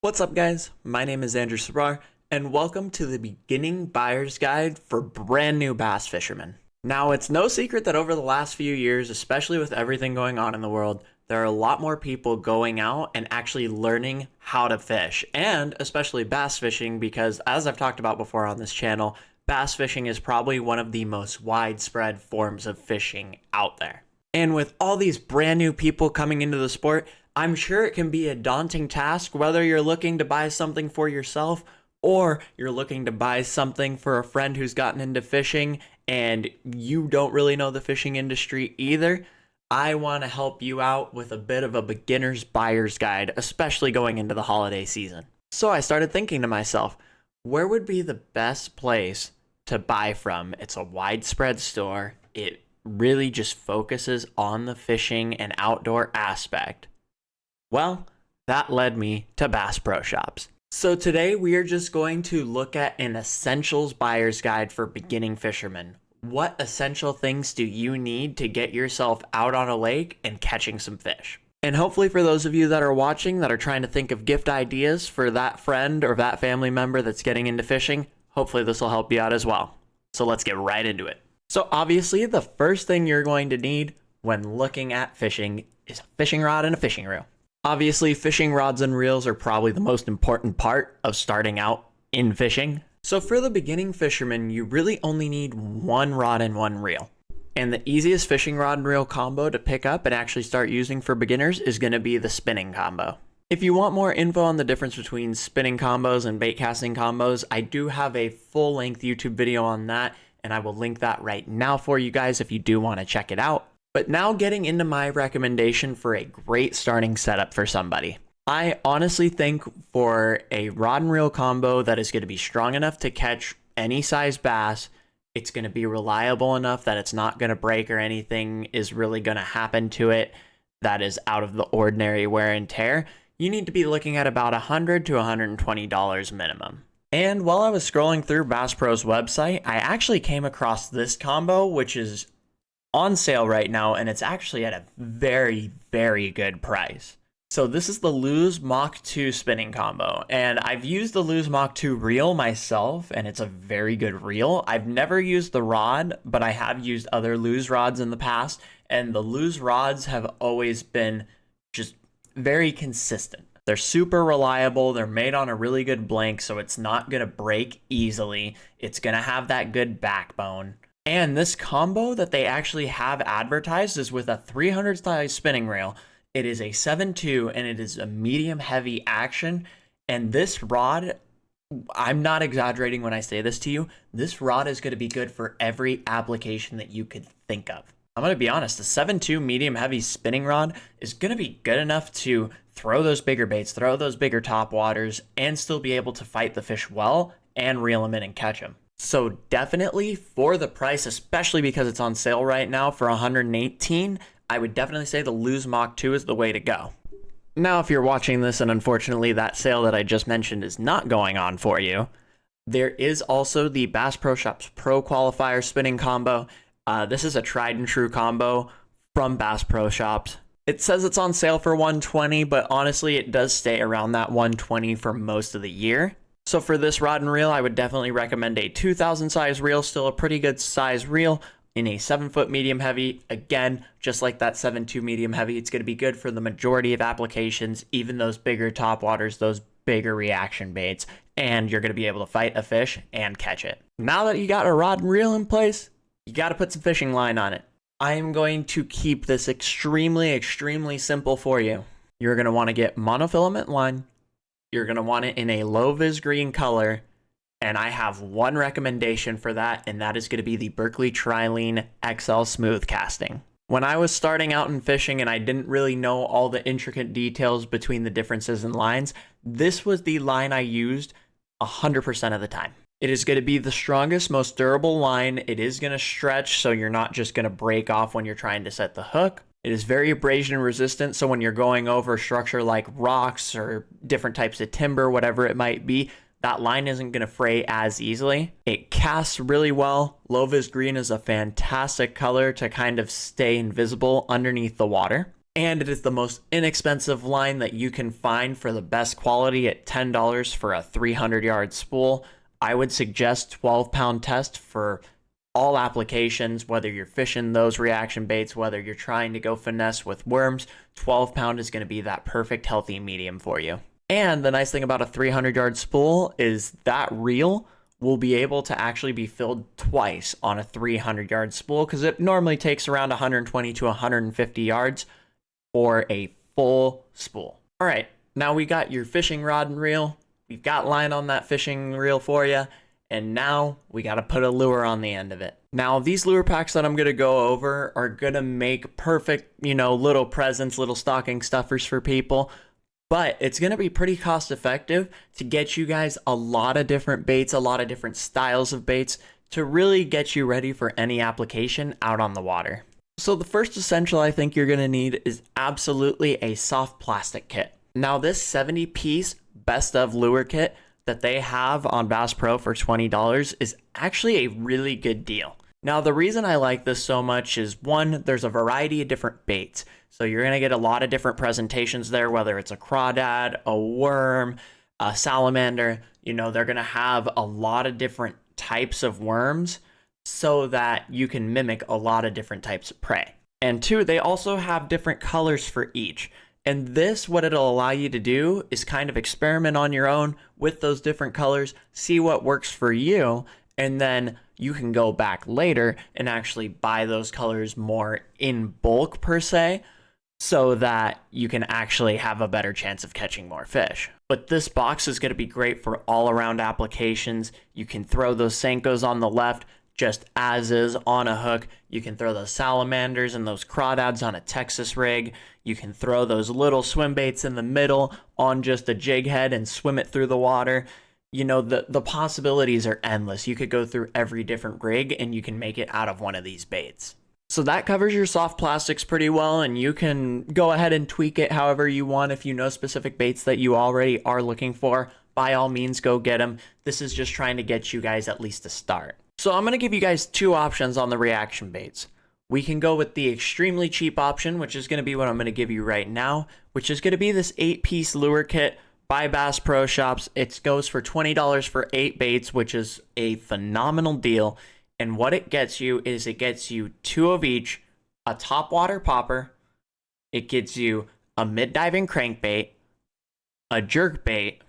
What's up, guys? My name is Andrew Sabrar, and welcome to the beginning buyer's guide for brand new bass fishermen. Now, it's no secret that over the last few years, especially with everything going on in the world, there are a lot more people going out and actually learning how to fish, and especially bass fishing, because as I've talked about before on this channel, bass fishing is probably one of the most widespread forms of fishing out there. And with all these brand new people coming into the sport, I'm sure it can be a daunting task, whether you're looking to buy something for yourself or you're looking to buy something for a friend who's gotten into fishing and you don't really know the fishing industry either. I want to help you out with a bit of a beginner's buyer's guide, especially going into the holiday season. So I started thinking to myself, where would be the best place to buy from? It's a widespread store. It really just focuses on the fishing and outdoor aspect. Well, that led me to Bass Pro Shops. So today we are just going to look at an essentials buyer's guide for beginning fishermen. What essential things do you need to get yourself out on a lake and catching some fish? And hopefully for those of you that are watching that are trying to think of gift ideas for that friend or that family member that's getting into fishing, hopefully this will help you out as well. So let's get right into it. So obviously the first thing you're going to need when looking at fishing is a fishing rod and a fishing reel. Obviously, fishing rods and reels are probably the most important part of starting out in fishing. So for the beginning fisherman, you really only need one rod and one reel. And the easiest fishing rod and reel combo to pick up and actually start using for beginners is going to be the spinning combo. If you want more info on the difference between spinning combos and bait casting combos, I do have a full-length YouTube video on that, and I will link that right now for you guys if you do want to check it out. But now getting into my recommendation for a great starting setup for somebody. I honestly think for a rod and reel combo that is going to be strong enough to catch any size bass, it's going to be reliable enough that it's not going to break or anything is really going to happen to it that is out of the ordinary wear and tear, you need to be looking at about $100 to $120 minimum. And while I was scrolling through Bass Pro's website, I actually came across this combo, which is on sale right now, and it's actually at a very, very good price. So this is the Lew's Mach 2 spinning combo, and I've used the Lew's Mach 2 reel myself, and it's a very good reel. I've never used the rod, but I have used other Lew's rods in the past, and the Lew's rods have always been just very consistent. They're super reliable. They're made on a really good blank, so it's not going to break easily. It's going to have that good backbone. And this combo that they actually have advertised is with a 300 size spinning reel. It is a 7.2 and it is a medium heavy action. And this rod, I'm not exaggerating when I say this to you, this rod is going to be good for every application that you could think of. I'm going to be honest, the 7.2 medium heavy spinning rod is going to be good enough to throw those bigger baits, throw those bigger top waters, and still be able to fight the fish well and reel them in and catch them. So definitely for the price, especially because it's on sale right now for $118, I would definitely say the Lew's Mach 2 is the way to go. Now, if you're watching this and unfortunately that sale that I just mentioned is not going on for you, there is also the Bass Pro Shops Pro Qualifier spinning combo. This is a tried and true combo from Bass Pro Shops. It says it's on sale for $120, but honestly, it does stay around that $120 for most of the year. So for this rod and reel, I would definitely recommend a 2,000 size reel, still a pretty good size reel in a 7-foot medium heavy. Again, just like that 7.2 medium heavy, it's going to be good for the majority of applications, even those bigger top waters, those bigger reaction baits, and you're going to be able to fight a fish and catch it. Now that you got a rod and reel in place, you got to put some fishing line on it. I am going to keep this extremely, extremely simple for you. You're going to want to get monofilament line. You're going to want it in a low vis green color, and I have one recommendation for that, and that is going to be the Berkley Trilene XL Smooth Casting. When I was starting out in fishing and I didn't really know all the intricate details between the differences in lines, this was the line I used 100% of the time. It is going to be the strongest, most durable line. It is going to stretch, so you're not just going to break off when you're trying to set the hook. It is very abrasion resistant, so when you're going over structure like rocks or different types of timber, whatever it might be, that line isn't going to fray as easily. It casts really well. Low vis green is a fantastic color to kind of stay invisible underneath the water. and it is the most inexpensive line that you can find for the best quality at $10 for a 300-yard spool. I would suggest 12-pound test for all applications, whether you're fishing those reaction baits, whether you're trying to go finesse with worms. 12-pound is going to be that perfect healthy medium for you. And the nice thing about a 300-yard spool is that reel will be able to actually be filled twice on a 300-yard spool, because it normally takes around 120 to 150 yards for a full spool. All right, now we got your fishing rod and reel. We've got line on that fishing reel for you. And now we got to put a lure on the end of it. Now, these lure packs that I'm going to go over are going to make perfect, little presents, little stocking stuffers for people. But it's going to be pretty cost effective to get you guys a lot of different baits, a lot of different styles of baits to really get you ready for any application out on the water. So the first essential I think you're going to need is absolutely a soft plastic kit. Now, this 70-piece best of lure kit that they have on Bass Pro for $20 is actually a really good deal. Now, the reason I like this so much is, one, there's a variety of different baits. So you're going to get a lot of different presentations there, whether it's a crawdad, a worm, a salamander. They're going to have a lot of different types of worms so that you can mimic a lot of different types of prey. And two, they also have different colors for each. And this, what it'll allow you to do is kind of experiment on your own with those different colors, see what works for you, and then you can go back later and actually buy those colors more in bulk per se, so that you can actually have a better chance of catching more fish. But this box is going to be great for all around applications. You can throw those Senkos on the left just as is on a hook. You can throw those salamanders and those crawdads on a Texas rig. You can throw those little swim baits in the middle on just a jig head and swim it through the water. The possibilities are endless. You could go through every different rig and you can make it out of one of these baits. So that covers your soft plastics pretty well, and you can go ahead and tweak it however you want. If you know specific baits that you already are looking for, by all means, go get them. This is just trying to get you guys at least a start. So I'm going to give you guys two options on the reaction baits. We can go with the extremely cheap option, which is going to be what I'm going to give you right now, which is going to be this 8-piece lure kit by Bass Pro Shops. It goes for $20 for 8 baits, which is a phenomenal deal. And what it gets you is it gets you 2 of each, a topwater popper, it gets you a mid-diving crankbait, a jerk bait,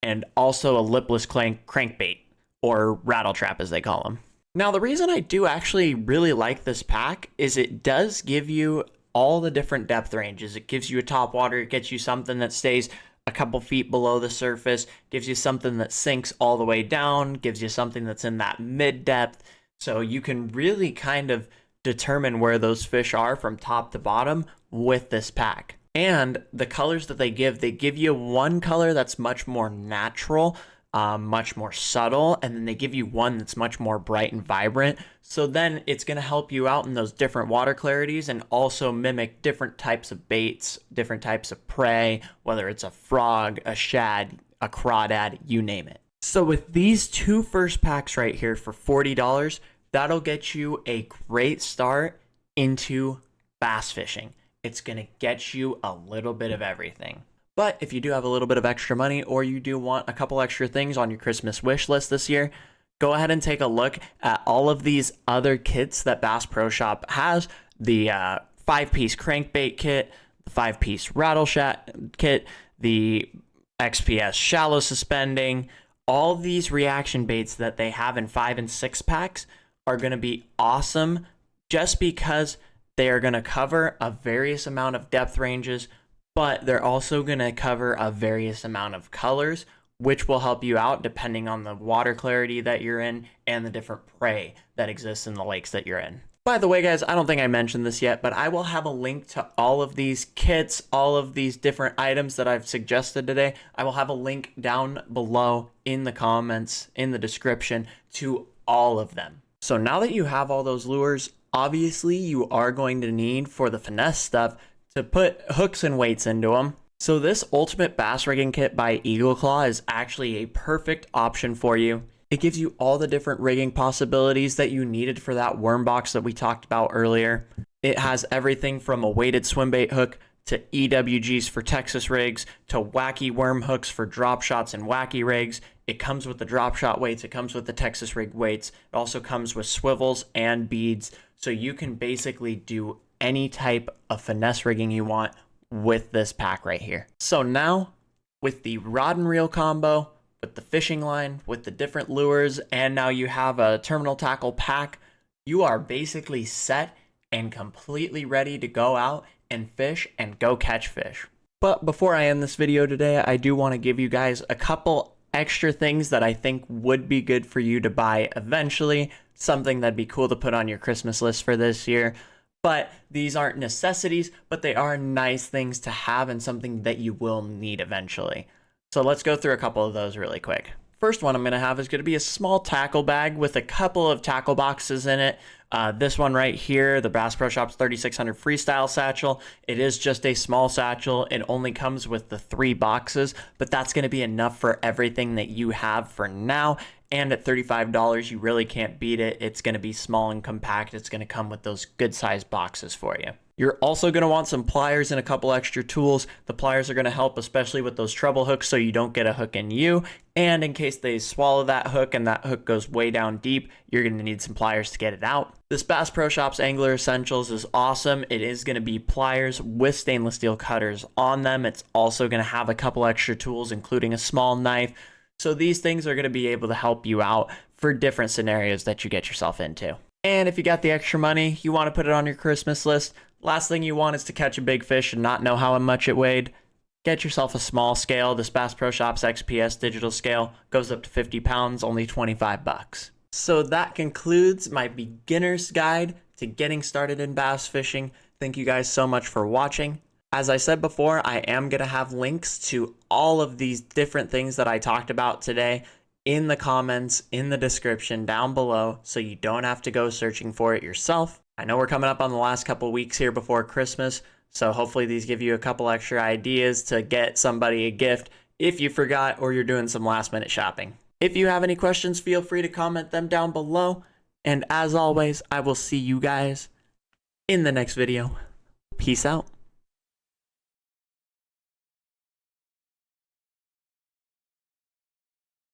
and also a lipless crankbait, or rattle trap as they call them. Now, the reason I do actually really like this pack is it does give you all the different depth ranges. It gives you a topwater, it gets you something that stays a couple feet below the surface, gives you something that sinks all the way down, gives you something that's in that mid-depth. So you can really kind of determine where those fish are from top to bottom with this pack. And the colors that they give you one color that's much more natural, much more subtle, and then they give you one that's much more bright and vibrant. So then it's going to help you out in those different water clarities and also mimic different types of baits, different types of prey, whether it's a frog, a shad, a crawdad, you name it. So with these two first packs right here for $40, that'll get you a great start into bass fishing. It's going to get you a little bit of everything. But if you do have a little bit of extra money, or you do want a couple extra things on your Christmas wish list this year, go ahead and take a look at all of these other kits that Bass Pro Shop has. The 5-piece crankbait kit, the 5-piece rattle kit, the XPS shallow suspending. All these reaction baits that they have in 5 and 6 packs are going to be awesome just because they are going to cover a various amount of depth ranges, but they're also going to cover a various amount of colors, which will help you out depending on the water clarity that you're in and the different prey that exists in the lakes that you're in. By the way, guys, I don't think I mentioned this yet, but I will have a link to all of these kits, all of these different items that I've suggested today. I will have a link down below in the comments, in the description, to all of them. So now that you have all those lures, obviously you are going to need, for the finesse stuff, to put hooks and weights into them. So this Ultimate Bass Rigging Kit by Eagle Claw is actually a perfect option for you. It gives you all the different rigging possibilities that you needed for that worm box that we talked about earlier. It has everything from a weighted swim bait hook to EWGs for Texas rigs to wacky worm hooks for drop shots and wacky rigs. It comes with the drop shot weights. It comes with the Texas rig weights. It also comes with swivels and beads. So you can basically do any type of finesse rigging you want with this pack right here. So now with the rod and reel combo, with the fishing line, with the different lures, and now you have a terminal tackle pack, you are basically set and completely ready to go out and fish and go catch fish. But before I end this video today, I do want to give you guys a couple extra things that I think would be good for you to buy eventually, something that'd be cool to put on your Christmas list for this year. But these aren't necessities, but they are nice things to have and something that you will need eventually. So let's go through a couple of those really quick. First one I'm going to have is going to be a small tackle bag with a couple of tackle boxes in it. This one right here, the Bass Pro Shops 3600 Freestyle Satchel. It is just a small satchel. It only comes with the 3 boxes, but that's going to be enough for everything that you have for now. And at $35, you really can't beat it. It's going to be small and compact. It's going to come with those good sized boxes for you. You're also going to want some pliers and a couple extra tools. The pliers are going to help, especially with those treble hooks, so you don't get a hook in you. And in case they swallow that hook and that hook goes way down deep, you're going to need some pliers to get it out. This Bass Pro Shops Angler Essentials is awesome. It is going to be pliers with stainless steel cutters on them. It's also going to have a couple extra tools, including a small knife. So these things are going to be able to help you out for different scenarios that you get yourself into. And if you got the extra money, you want to put it on your Christmas list, last thing you want is to catch a big fish and not know how much it weighed. Get yourself a small scale. This Bass Pro Shops XPS digital scale goes up to 50 pounds, only 25 bucks. So that concludes my beginner's guide to getting started in bass fishing. Thank you guys so much for watching. As I said before, I am going to have links to all of these different things that I talked about today in the comments, in the description down below, so you don't have to go searching for it yourself. I know we're coming up on the last couple weeks here before Christmas, so hopefully these give you a couple extra ideas to get somebody a gift if you forgot or you're doing some last minute shopping. If you have any questions, feel free to comment them down below. And as always, I will see you guys in the next video. Peace out.